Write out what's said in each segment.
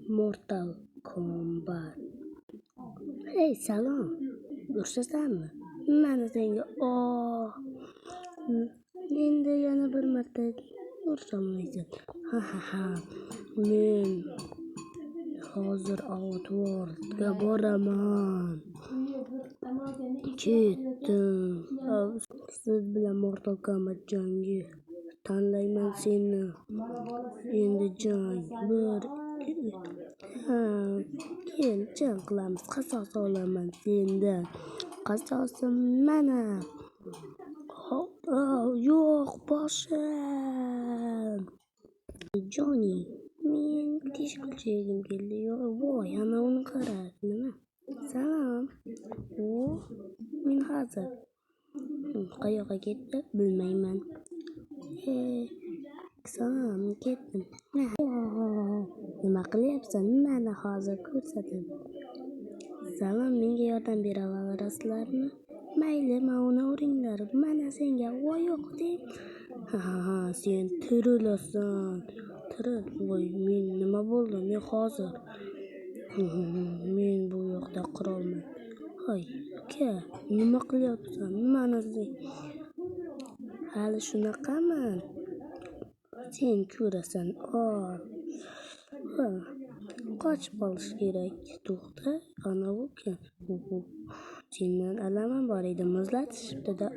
Mortal Kombat. Hey salom, urishasanmi? Mana senga endi yana bir marta urisholmaysan. Ha. Men hozir Outworldga boraman. Ketdim. Siz bilan Mortal Kombat jangi. Tanlayman seni. Endi jang. Kel, jang qilamiz. Qasos olaman sendan. Qasosim mana. Yo'q, boshim. Joni, men teshikcha yegim keldi. Voy, ana uni qara. Nima? Salom. Men hozir. Qayoqqa ketdi? Bilmayman. Salom, ketdim. Nima qilyapsan? Mana hozir ko'rsataman. Salom, menga yordam bera olasizlarmi? Mayli, mana uringlar. Mana senga oyoq deb. Ha, sen tirilasan. Voy, men nima bo'ldi? Men hozir. Men bu yoqda qirolman. Hoy, uka, nima qilyapsan? Mana sen. Hali shunaqaman. Sen ko'rasan. Qochib qolish kerak. To'xta, ana bu kim? Sendan alamim bor edi, muzlatishibdi-da.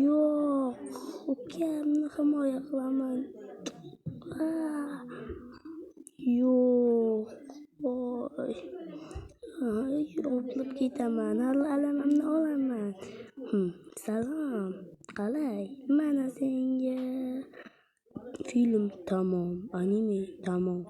Yo'q, ukamni himoya qilaman. Yo'q. Yo'qlab ketaman. Alamimni olaman. Salom. Qalay? Mana senga film tamom, anime tamom.